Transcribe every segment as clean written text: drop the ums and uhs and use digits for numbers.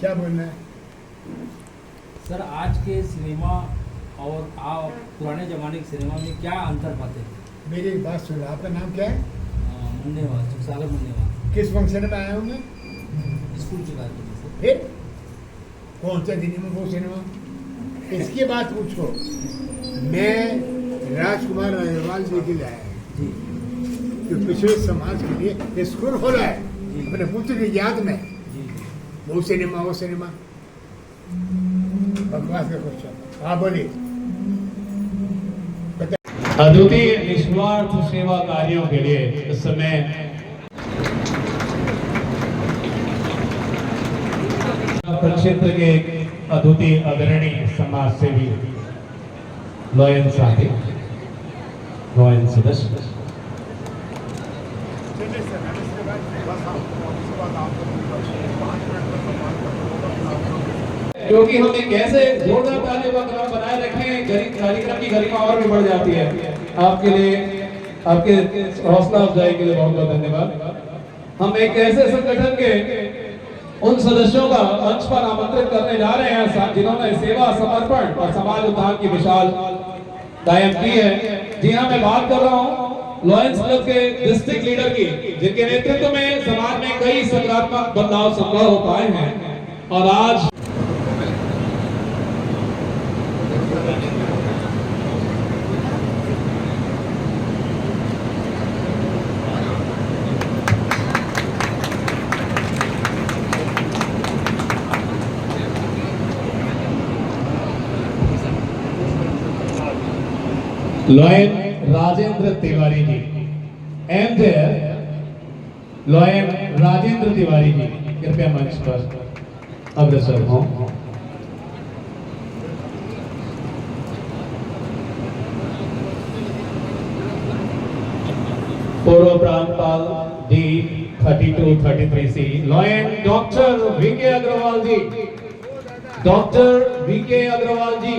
क्या बोलना है? सर, आज के सिनेमा और आप पुराने जमाने के सिनेमा में क्या अंतर पाते हैं? मेरी एक बात सुनो, आपका नाम क्या है? मुन्नेवाल, सुसागर मुन्नेवाल। किस फंक्शन में आया हूँ मैं? स्कूल की बात करें सर। फिर कौन सा सिनेमा, वो सिनेमा? इसकी बात पूछो। मैं राजकुमार अग्रवाल जी के लिए आया जी जो पिछड़े समाज के लिए स्कूल खोला है अपने पुत्र की याद में। जी वो सिनेमा बकवास का क्वेश्चन। हाँ बोलिए। अद्वितीय निस्वार्थ सेवा कार्यों के लिए इस समय क्षेत्र के अद्वितीय अग्रणी समाज सेवी लॉयन साथी, लॉयन सदस्य, क्योंकि हम एक ऐसे जोरदार तालियों का क्रम बनाए रखें, कार्यक्रम की गरिमा और भी बढ़ जाती है। आपके लिए, आपके हौसला अफजाई के लिए बहुत बहुत धन्यवाद। हम एक ऐसे संगठन के उन सदस्यों का मंच पर आमंत्रित करने जा रहे हैं जिन्होंने सेवा, समर्पण और समाज उद्धार की विशाल कायम की है। जी हाँ, मैं बात कर रहा हूँ लॉयंस क्लब के डिस्ट्रिक्ट लीडर की, जिनके नेतृत्व में समाज में कई सकारात्मक बदलाव संभव हो पाए हैं। और आज लॉयन राजेंद्र तिवारी जी, एम देयर लॉयन राजेंद्र तिवारी जी कृपया मंच पर अग्रसर हों। पूर्व प्रांतपाल D 3233C lion doctor V K Agarwal ji, doctor V K Agarwal ji.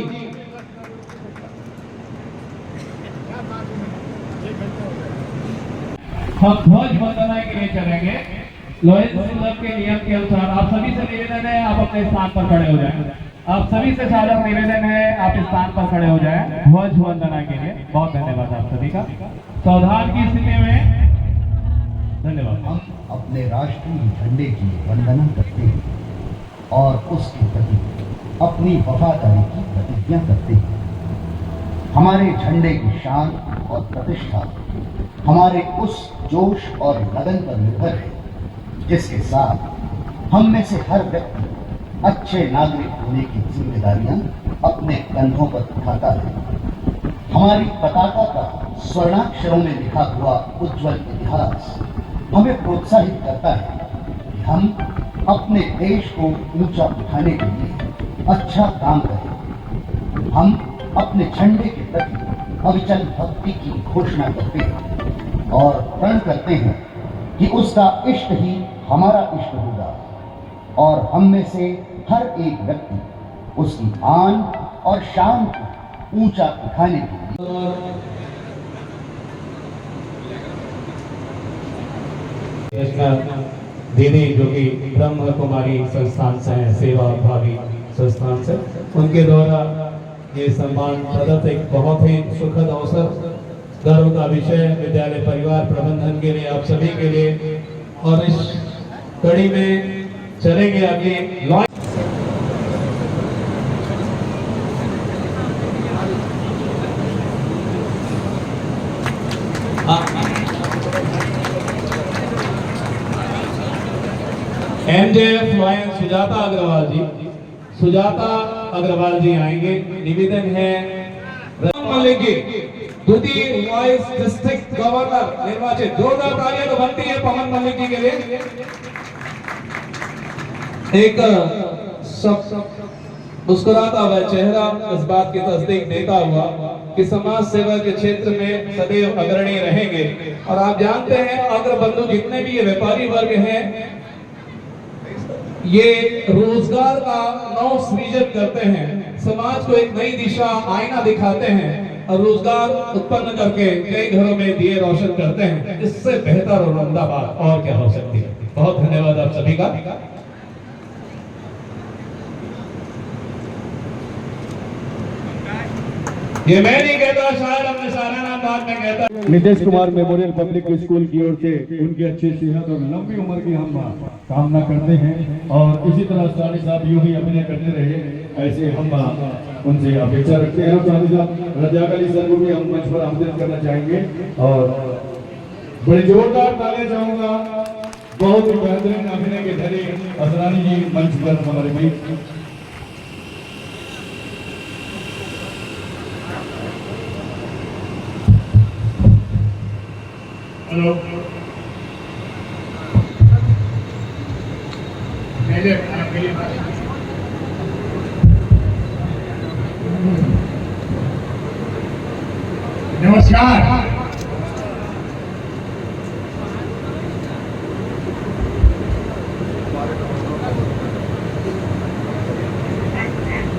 हम ध्वज वंदना के लिए चलेंगे। लॉयंस क्लब के नियम के अनुसार आप सभी से निवेदन है, आप अपने स्थान पर खड़े हो जाएं। आप सभी से सादर निवेदन है, आप इस स्थान पर खड़े हो जाएं ध्वज वंदना के लिए। बहुत धन्यवाद आप सभी का। सावधान की स्थिति में धन्यवाद। हम अपने राष्ट्रीय झंडे की वंदना करते हैं और उसके प्रति अपनी वफादारी की प्रतिज्ञा करते हैं। हमारे झंडे की शान और प्रतिष्ठा हमारे उस जोश और लगन पर निर्भर है जिसके साथ हम में से हर व्यक्ति अच्छे नागरिक होने की जिम्मेदारियां अपने कंधों पर उठाता है। हमारी पताका का स्वर्णाक्षरों में लिखा हुआ उज्जवल इतिहास हमें प्रोत्साहित करता है कि हम अपने देश को ऊंचा उठाने के लिए अच्छा काम करें। हम अपने झंडे के प्रति अविचल भक्ति की घोषणा करते हैं और प्रण करते हैं कि उसका इष्ट ही हमारा इष्ट होगा और हम में से हर एक व्यक्ति उसकी आन और शान को ऊंचा उठाने के लिए दीदी जो कि ब्रह्म कुमारी संस्थान से हैं, सेवा भावी संस्थान से, उनके द्वारा ये सम्मान प्रदत्त एक बहुत ही सुखद अवसर, गर्व का विषय विद्यालय परिवार प्रबंधन के लिए, आप सभी के लिए। और इस कड़ी में चलेंगे आगे एमजेएफ लॉयन सुजाता अग्रवाल जी, सुजाता अग्रवाल जी आएंगे। निवेदन है मलिक जी, द्वितीय वाइस डिस्ट्रिक्ट गवर्नर निर्वाचित। जोरदार तालियां तो बनती है पवन मलिक जी के लिए। एक सब मुस्कुराता हुआ चेहरा इस बात की तस्दीक देता हुआ कि समाज सेवा के क्षेत्र में सदैव अग्रणी रहेंगे। और आप जानते हैं अग्रबंधु जितने भी ये व्यापारी वर्ग हैं, ये रोजगार का नव सृजन करते हैं, समाज को एक नई दिशा आईना दिखाते हैं और रोजगार उत्पन्न करके कई घरों में दिए रोशन करते हैं। इससे बेहतर और उम्दा बात और क्या हो सकती है। बहुत धन्यवाद आप सभी का। ये मैं नहीं कहता, शायद अपने सारा नाम बाद में कहता। Nitish Kumar memorial public school की ओर से उनकी अच्छी सेहत और लंबी उम्र की हम कामना करते हैं और इसी तरह सानी साहब यूं ही अभिनय करते रहे, ऐसे हम उनसे अपेक्षा रखते हैं। सानी साहब रजाक अली सर को भी हम मंच पर आमंत्रित करना चाहेंगे और बड़ी जोरदार तालियां चाहूंगा। बहुत ही बेहतरीन अभिनय के धनी असरानी जी मंच पर हमारे बीच। हेलो, आपके लिए नमस्कार।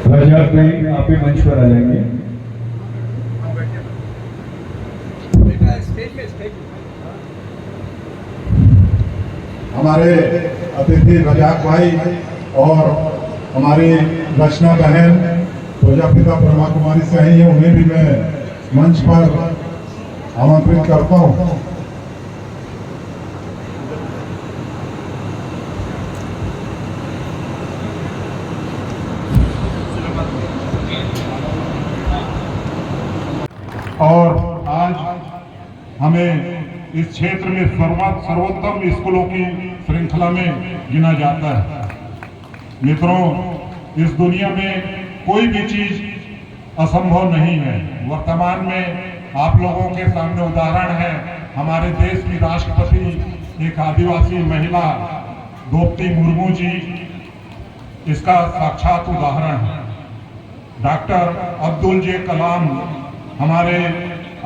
रजाक भाई आप भी मंच पर आ जाएंगे। हमारे अतिथि रजाक भाई और हमारी रचना बहन प्रजापिता ब्रह्मा कुमारी से आई है, उन्हें भी मैं मंच पर आमंत्रित करता हूँ। और आज हमें इस क्षेत्र में सर्वोत्तम स्कूलों की श्रृंखला में गिना जाता है। मित्रों, इस दुनिया में कोई भी चीज असंभव नहीं है। वर्तमान में आप लोगों के सामने उदाहरण है, हमारे देश की राष्ट्रपति एक आदिवासी महिला द्रौपदी मुर्मू जी, इसका साक्षात उदाहरण है। डॉक्टर अब्दुल जे कलाम हमारे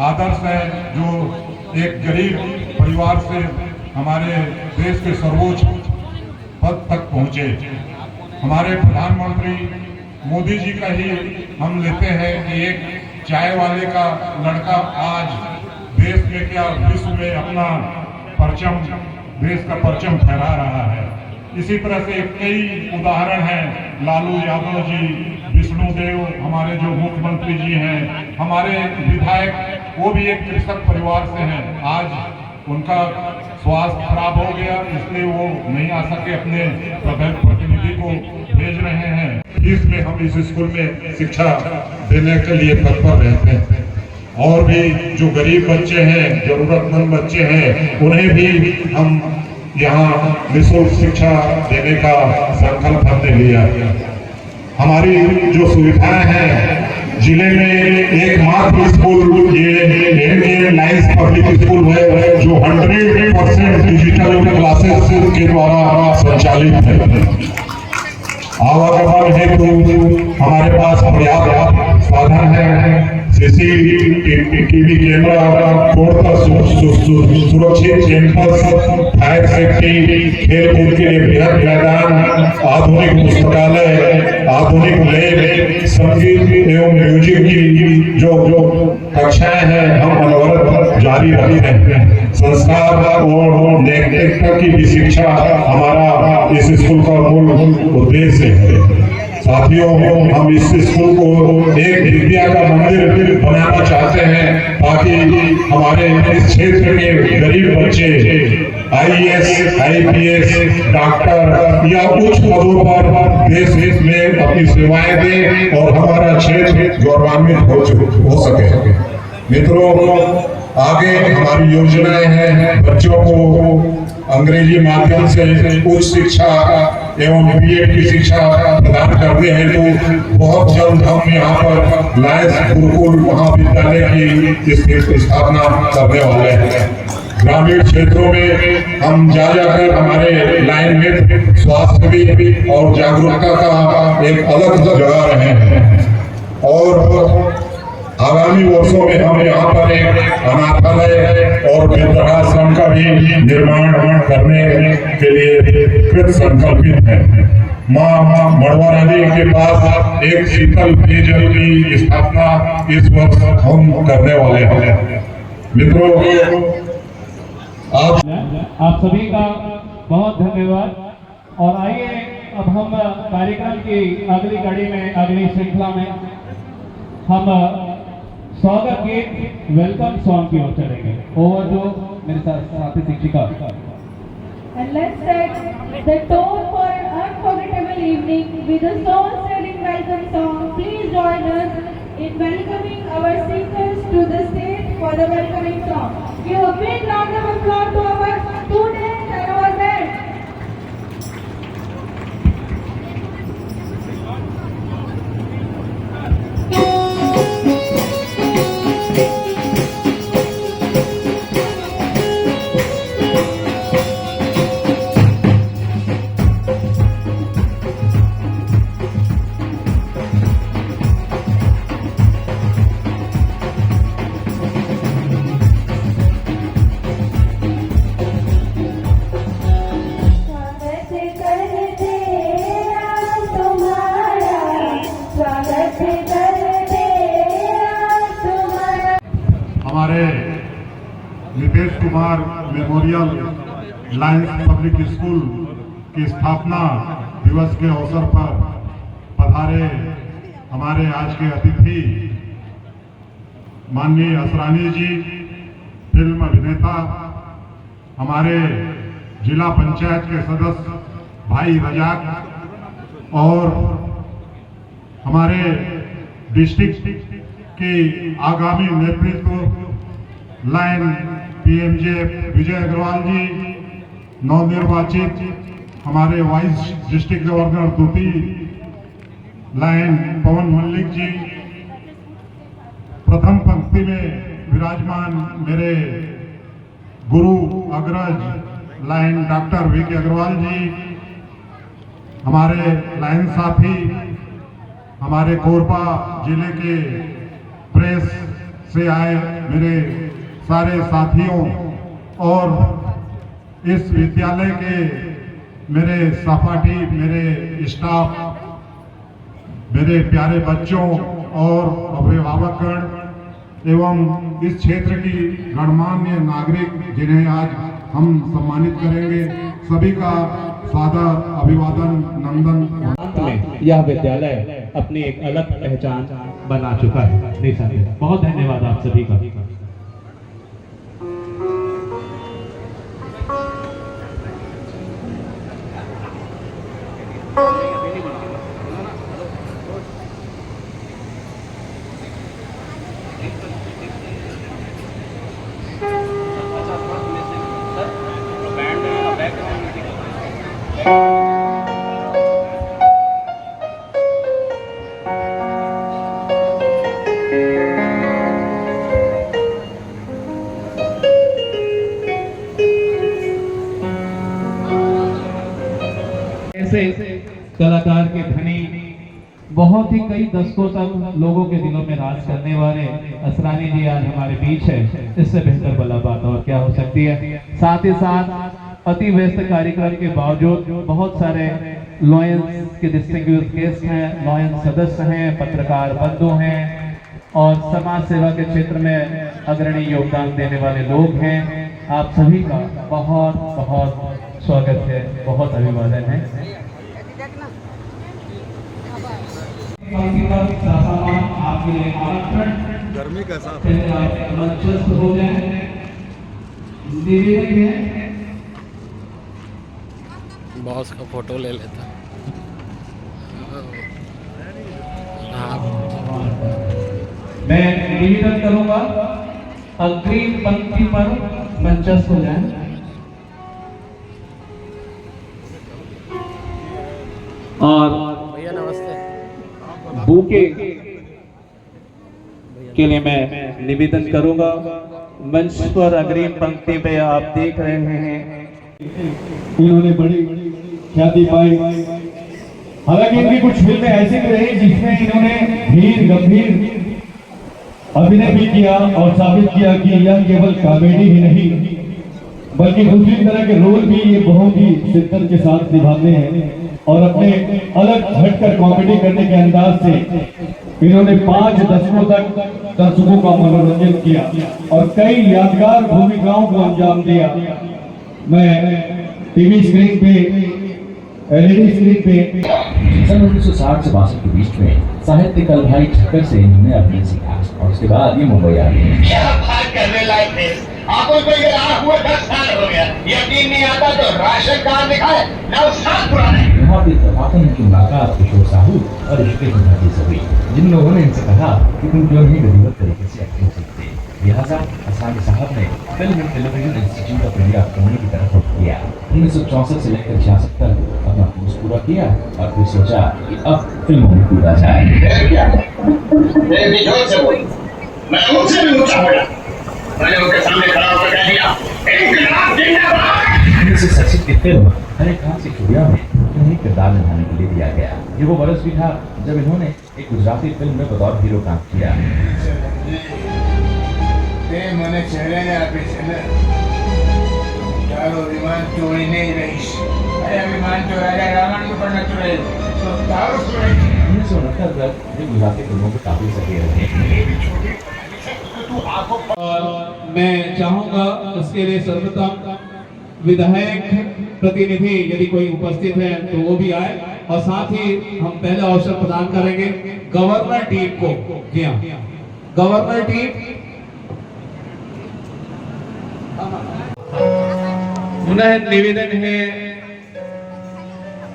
आदर्श है, जो एक गरीब परिवार से हमारे देश के सर्वोच्च पद तक पहुंचे। हमारे प्रधानमंत्री मोदी जी का ही हम लेते हैं कि एक चाय वाले का लड़का आज देश में क्या विश्व में अपना परचम, देश का परचम फहरा रहा है। इसी तरह से कई उदाहरण हैं, लालू यादव जी, विष्णुदेव हमारे जो मुख्यमंत्री जी हैं, हमारे विधायक वो भी एक कृषक परिवार से हैं। आज उनका स्वास्थ्य खराब हो गया, इसलिए वो नहीं आ सके, अपने प्रतिनिधि को भेज रहे हैं। इसमें हम इस स्कूल में शिक्षा देने के लिए तत्पर रहते हैं। और भी जो गरीब बच्चे हैं, जरूरतमंद बच्चे हैं, उन्हें भी हम यहाँ निःशुल्क शिक्षा देने का संकल्प हमने लिया। हमारी जो सुविधाएं हैं, जिले में एकमात्र स्कूल ये लाइन्स पब्लिक स्कूल है, जो 100% डिजिटल क्लासेस के द्वारा संचालित है। आवागमन हेतु हमारे पास पर्याप्त साधन है। CCTV कैमरा, सुरक्षित कैंपस, फायर सेफ्टी, खेल कूद के लिए बृहद मैदान, आधुनिक पुस्तकालय, आधुनिक लैब, संगीत एवं म्यूजिक की जो कक्षाएं हैं हम अनवरत जारी रखते हैं। संस्कार और नैतिकता की भी शिक्षा हमारा इस स्कूल का मूल उद्देश्य है। साथियों, हम इस स्कूल को एक विद्या का मंदिर बनाना चाहते हैं, ताकि हमारे इस क्षेत्र के गरीब बच्चे IAS, IPS, डॉक्टर या उच्च पदों पर देश में अपनी सेवाएं दें और हमारा क्षेत्र गौरवान्वित हो सके। मित्रों, आगे हमारी योजनाएं हैं, बच्चों को अंग्रेजी माध्यम से उच्च शिक्षा एवं BEd की शिक्षा प्रदान करते हैं। तो बहुत जल्द हम यहाँ पर लायंस गुरुकुल महाविद्यालय की स्थापना करने वाले हैं। ग्रामीण क्षेत्रों में हम जाकर हमारे लाइन में स्वास्थ्य भी और जागरूकता का एक अलग जगह रहे हैं। और आगामी वर्षों में हम यहाँ पर एक अनाथालय और वृद्धाश्रम का भी निर्माण करने के लिए कृत संकल्पित है। माँ मड़वा नदी के पास एक शीतल पेयजल की स्थापना इस वर्ष हम करने वाले हैं। मित्रों, आप सभी का बहुत धन्यवाद। और आइए अब हम कार्यक्रम की अगली कड़ी में, अगली श्रृंखला में हम स्वागत गीत वेलकम सॉन्ग की ओर चलेंगे। ओवर जो मेरे साथी शिक्षिका। And let's set the tone for an unforgettable evening with a soul-stirring welcome song. Please join us in welcoming our singers to the stage for the welcoming song. Give a big round of applause to our students and our band. हमारे Nitesh Kumar memorial Lions public school की स्थापना दिवस के अवसर पर पधारे हमारे आज के अतिथि माननीय असरानी जी, फिल्म अभिनेता, हमारे जिला पंचायत के सदस्य भाई रजाक और हमारे डिस्ट्रिक्ट की आगामी नेतृत्व लाइन पीएमजे विजय अग्रवाल जी, नवनिर्वाचित हमारे वाइस डिस्ट्रिक्ट गवर्नर दूती लाइन पवन मल्लिक जी, प्रथम पंक्ति में विराजमान मेरे गुरु अग्रज लाइन डॉक्टर वीके अग्रवाल जी, हमारे लाइन साथी, हमारे कोरबा जिले के प्रेस से आए मेरे सारे साथियों और इस विद्यालय के मेरे सहपाठी, मेरे स्टाफ, मेरे प्यारे बच्चों और अभिभावकगण एवं इस क्षेत्र की गणमान्य नागरिक जिन्हें आज हम सम्मानित करेंगे, सभी का सादर अभिवादन, नंदन। अंत में यह विद्यालय अपनी एक अलग पहचान बना चुका है निसंदेह। बहुत धन्यवाद आप सभी का। ऐसे कलाकार के धनी, बहुत ही कई दशकों तक लोगों के दिलों में राज करने वाले असरानी जी आज हमारे बीच है। इससे बेहतर भला बात और क्या हो सकती है। साथ ही साथ अति व्यस्त कार्यक्रम के बावजूद बहुत सारे लॉयंस के डिस्टिंग्विश्ड गेस्ट हैं, लॉयंस सदस्य हैं, पत्रकार बंधु हैं और समाज सेवा के क्षेत्र में अग्रणी योगदान देने वाले लोग हैं। आप सभी का बहुत बहुत स्वागत है, बहुत अभिवादन है। आपके लिए आमंत्रण, गर्मी कैसा मंचस्थ हो जाए। बॉस का फोटो ले लेता। मैं निवेदन करूंगा अग्रिम पंक्ति पर मंचस्थ हो जाए। और भैया नमस्ते। बुके के लिए मैं निवेदन करूंगा। मंच पर अग्रिम पंक्ति पे आप देख रहे हैं इन्होंने बड़ी ख्याति पाई। हालांकि इनकी कुछ फिल्में ऐसी भी रही जिसमें इन्होंने धीर गंभीर अभिनय भी किया और साबित किया कि यह केवल कॉमेडी ही नहीं बल्कि दूसरी तरह के रोल भी ये बहुत ही शिद्दत के साथ निभाते हैं। और अपने अलग हटकर कॉमेडी करने के अंदाज से इन्होंने 5 दशकों तक दर्शकों का मनोरंजन किया और कई यादगार भूमिकाओं को अंजाम दिया। मैं टीवी स्क्रीन पे, एलईडी स्क्रीन पे सन 1960 से 62 के बीच में साहित्य कल भाई ठक्कर से इन्होंने अपने सीखा और उसके बाद ये मुंबई आ गए। क्या बात करने लायक थे आपको तो ये राह हुआ 10 साल हो गया, यकीन नहीं आता तो राशन कार्ड दिखाए 9 साल पुराना है। यहाँ पे तबाकन की मुलाकात किशोर साहू और ऋषिकेश मुखर्जी से हुई, जिन लोगों ने इनसे कहा कि तुम क्यों नहीं गरीबत तरीके से एक्टिंग सीखते। लिहाजा असानी साहब ने film and television institute of India Pune की तरफ रुख किया। 1964 से लेकर 66 तक अपना कोर्स पूरा किया और फिर सोचा कि अब फिल्मों में कूदा जाए। मैं उनसे भी ऊंचा हो गया, मैंने उनके सामने खड़ा होकर कह दिया इंकलाब जिंदाबाद। 1967 की फिल्म हरे खान की चूड़िया में उन्हें किरदार निभाने के लिए दिया गया। ये वो बरस भी था जब इन्होंने एक गुजराती फिल्म में बतौर हीरो काम किया। મને ચહેરાને આપે છે ને તારો વિમાન ચોરીને જ રહીશ. અરે વિમાન ચોરાયા રાવણનું પણ ન ચોરાયું તો તારો ચોરાય. 1969 तक ये गुजराती फिल्मों में काफी सक्रिय रहे। और मैं चाहूंगा इसके लिए सर्वप्रथम विधायक प्रतिनिधि यदि कोई उपस्थित है तो वो भी आए और साथ ही हम पहले अवसर प्रदान करेंगे गवर्नर टीम को। जी हाँ, गवर्नर टीम पुनः निवेदन है,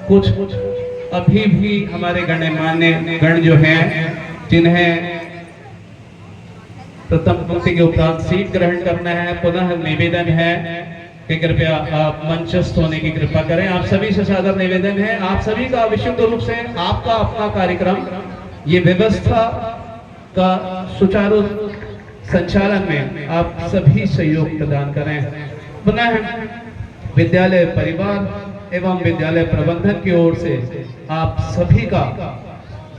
कुछ अभी भी हमारे गणमान्य गण जो हैं जिन्हें प्रथम पंक्ति के उपरांत सीट ग्रहण करना है, पुनः निवेदन है कि कृपया आप मंचस्थ होने की कृपा करें। आप सभी से सादर निवेदन है, आप सभी का विशुद्ध रूप से आपका अपना कार्यक्रम ये व्यवस्था का सुचारू संचालन में आप सभी सहयोग प्रदान करें। पुनः विद्यालय परिवार एवं विद्यालय प्रबंधन की ओर से आप सभी का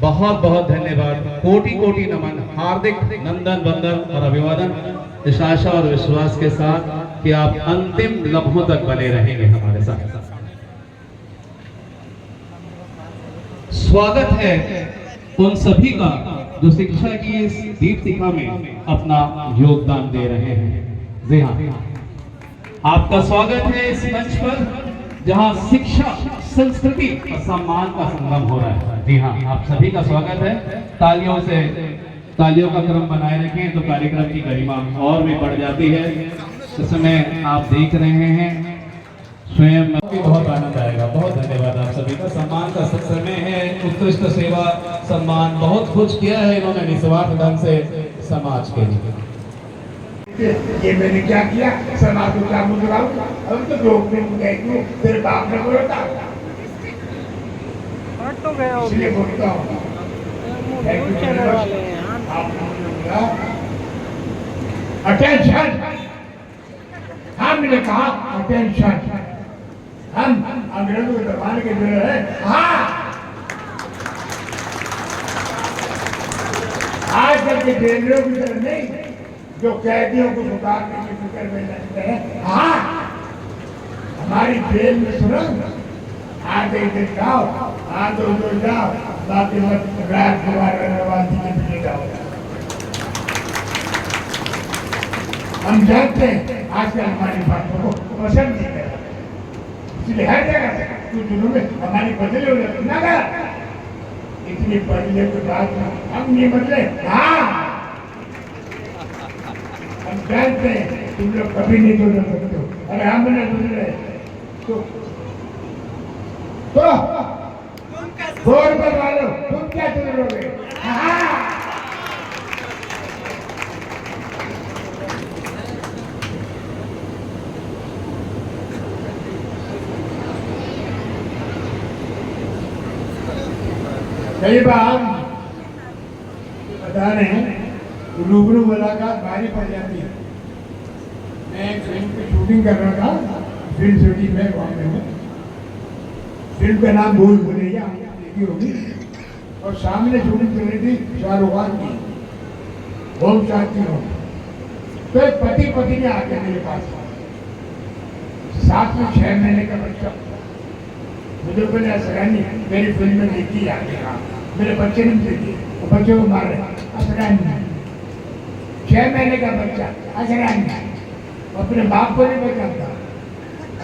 बहुत बहुत धन्यवाद, कोटि कोटि नमन, हार्दिक नंदन वंदन और अभिवादन, इस आशा और विश्वास के साथ कि आप अंतिम लम्हों तक बने रहेंगे हमारे साथ। स्वागत है उन सभी का जो शिक्षा की इस दीप्तिका में अपना योगदान दे रहे हैं। जी हाँ, आपका स्वागत है इस मंच पर जहां शिक्षा, संस्कृति और सम्मान का संगम हो रहा है। जी हाँ, आप सभी का स्वागत है। तालियों का क्रम बनाए रखें तो कार्यक्रम की गरिमा और भी बढ़ जाती है। इस समय आप देख रहे हैं स्वयं भी बहुत आनंद आएगा। बहुत धन्यवाद आप सभी का। सम्मान का समय है, उत्कृष्ट सेवा सम्मान बहुत कुछ किया है इन्होंने निस्वार्थ ढंग से समाज के लिए। ये मैंने क्या किया, समाज को क्या मुझराऊं, अब तो लोग ने मुझे क्यों तेरे बाप ने बोला था इसलिए बोलता हूँ। अटेंशन, हमने कहा अटेंशन, हम अंग्रेजों के दबाने के लिए है। हाँ, आज तक के जेलरों की तरह नहीं जो कैदियों को सुधारने की फिक्र में लगते हैं। हाँ, हमारी जेल में सुरंग, आगे इधर जाओ, आगे उधर जाओ, बाकी मत राजकुमार रनवासी के पीछे जाओ। हम जानते हैं आजकल हमारी बातों को पसंद नहीं कर रहे, इसलिए हर जगह कुछ दिनों में हमारी बदले हो जाती ना कर, इतनी बदले के बाद हम नहीं बदले। हाँ, हम जानते हैं तुम लोग कभी नहीं बदल सकते हो, अरे हम नहीं बदले तो बोर्ड बनवा लो, तुम क्या बदलोगे। हाँ, कई बार बता रहे हैं रूबरू मुलाकात भारी पड़ जाती है। मैं एक फिल्म की शूटिंग कर रहा था फिल्म सिटी में बॉम्बे में। फिल्म का नाम भूल भुलैया देखी होगी, और सामने शूटिंग चल रही थी शाहरुख खान की, होम शांति होम। तो एक पति पत्नी ने आके मेरे पास, साथ में 6 महीने का बच्चा, मुझे बोले असरानी मेरी फिल्म में देखी आगे, मेरे बच्चे ने देखी, बच्चे को मार रहे असरानी, 6 महीने का बच्चा असरानी, अपने बाप को नहीं बचाता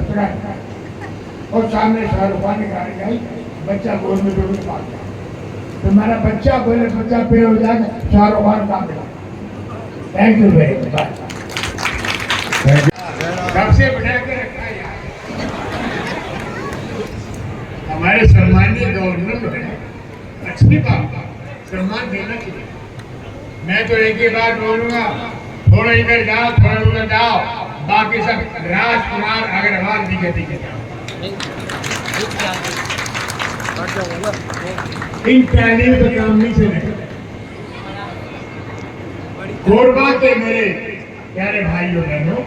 असरानी, और सामने शाहरुख खान ने गाड़ी आई, बच्चा गोद में डोल के भाग गया। तुम्हारा बच्चा बोले बच्चा पेड़ हो जाएगा, चारों बार काम मिला। Thank you very much. सबसे बढ़ा के रखा यार हमारे सम्मानीय गवर्नर है, अच्छी बात, सम्मान देना चाहिए। मैं तो एक ही बात बोलूंगा, थोड़ा इधर जाओ थोड़ा उधर जाओ, बाकी सब राजकुमार अग्रवाल जी के पीछे जाओ। इन टहलियों का काम नहीं चलेगा। कोरबा के मेरे प्यारे भाइयों बहनों,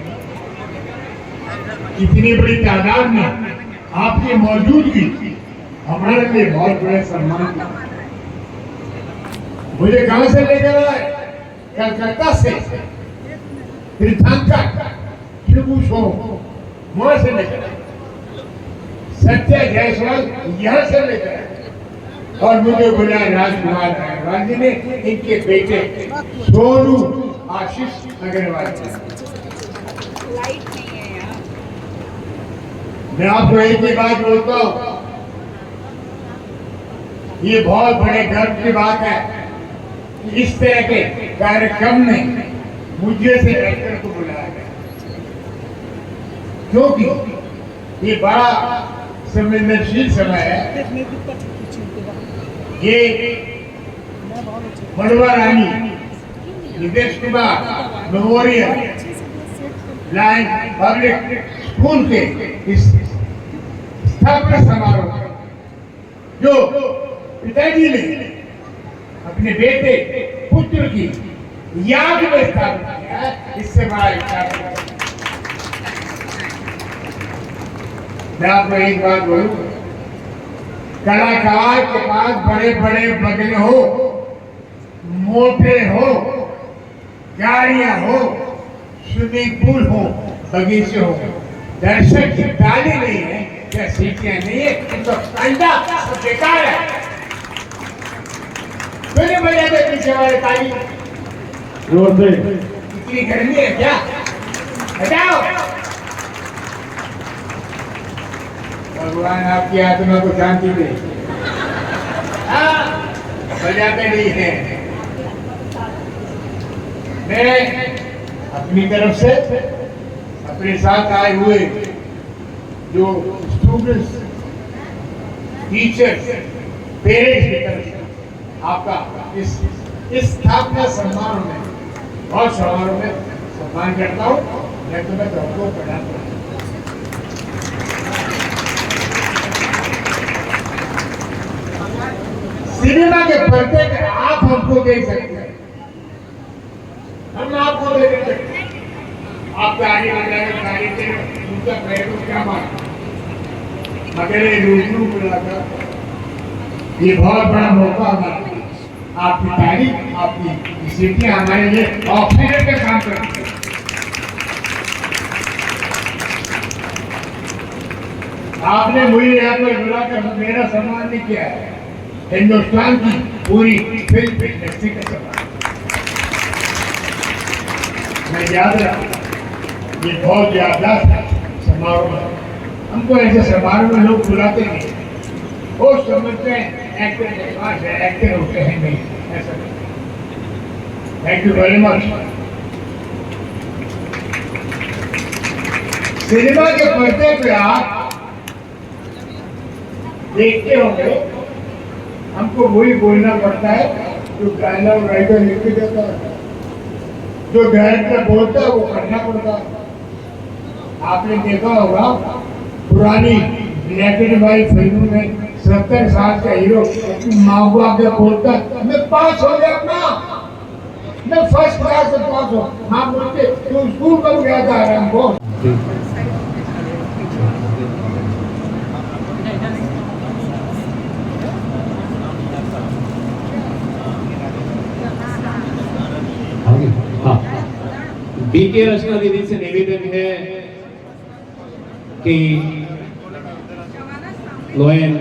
इतनी बड़ी तादाद में आपकी मौजूदगी हमारे लिए बहुत बड़े सम्मान की। मुझे कहां से लेकर आए? कलकत्ता से, तीर्थंकर वहां से लेकर आए, सत्य जायसवाल यहां से लेकर आए, और मुझे बुलाया राजकुमार अग्रवाल जी ने, इनके बेटे सोनू आशीष अग्रवाल जी। मैं आपको एक ही बात बोलता हूं, ये बहुत बड़े गर्व की बात है कि इस तरह के कार्यक्रम में मुझे से डायरेक्टर को बुलाया गया, क्योंकि ये बड़ा संवेदनशील समय है। ये मड़वा रानी निदेश Kumar memorial line public school के इस स्थापना समारोह जो पिताजी ने अपने बेटे पुत्र की याद में स्थापित किया है, इससे बड़ा इच्छा। मैं आपको एक बात बोलूं, कलाकार के पास बड़े बड़े बंगले हो, मोटे हो, गाड़ियां हो, स्विमिंग पूल हो, बगीचे हो, दर्शक की ताली नहीं है या सीटियां नहीं है, तो अंडा सब बेकार है। मैंने बजा दे पीछे वाले ताली, जोर से। इतनी गर्मी है क्या? हटाओ। भगवान आपकी आत्मा को शांति दे। बजाते नहीं है। मैं अपनी तरफ से अपने साथ आए हुए जो स्टूडेंट्स, टीचर्स, पेरेंट्स की तरफ से आपका इस स्थापना समारोह में और समारोह में सम्मान करता हूँ। मैं तुम्हें सबको प्रणाम करता हूँ। सिनेमा के पर्दे पे आप हमको देख सकते हैं, हम आपको देख सकते हैं। आप गाड़ी बजाने गाड़ी से उनका प्रयोग क्या माना, मगर ये रूबरू मुलाकात ये बहुत बड़ा मौका हमारे लिए। आपकी तारीफ, आपकी सीटियां हमारे लिए ऑक्सीजन का काम करती है। आपने मुझे यहाँ पर बुलाकर मेरा सम्मान नहीं किया है, हिंदुस्तान की पूरी फिल्म इंडस्ट्री का सम्मान। मैं याद रखा, ये बहुत यादगार समारोह है। हमको ऐसे समारोह में लोग बुलाते नहीं, वो समझते हैं एक्टर बदमाश है, एक्टर होते हैं, नहीं ऐसा नहीं। Thank you very much. Cinema के पर्दे पे आप देखते होंगे, हमको वही बोलना पड़ता है जो डायलॉग राइटर लिख के देता है, जो डायरेक्टर बोलता है वो करना पड़ता है। आपने देखा होगा पुरानी ब्लैक एंड व्हाइट फिल्मों में 70 साल का हीरो माँ को आके बोलता है मैं पास हो गया अपना, मैं फर्स्ट क्लास से पास हो। माँ बोलते तू स्कूल कब गया था हमको। बीके रचना दीदी से निवेदन है कि लोयन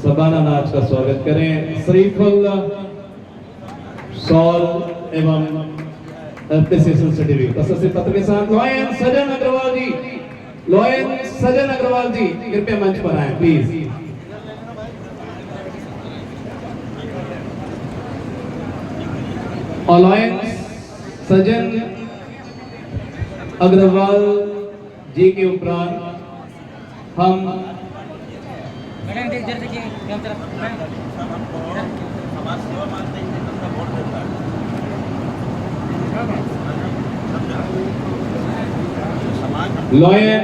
सबाना नाच का स्वागत करें। श्रीफल, शॉल एवं एप्रिसिएशन सर्टिफिकेट तसंच पत्र के साथ लोयन सजन अग्रवाल जी, लोयन सजन अग्रवाल जी कृपया मंच पर आए प्लीज। अलायंस सजन अग्रवाल जी के उपरांत हम लॉयन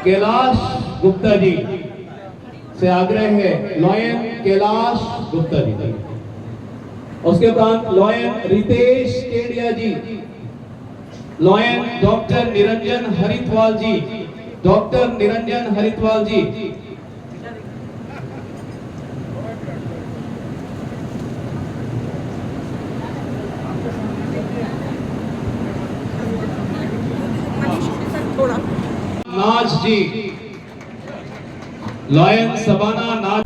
कैलाश गुप्ता जी से आग्रह है, लॉयन कैलाश गुप्ता जी। उसके बाद लॉयन रितेश केडिया जी, लॉयन डॉक्टर निरंजन हरिद्वाल जी, डॉक्टर निरंजन हरिद्वाल जी। नाज जी, लॉयन सबाना नाज।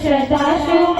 सदा शुभ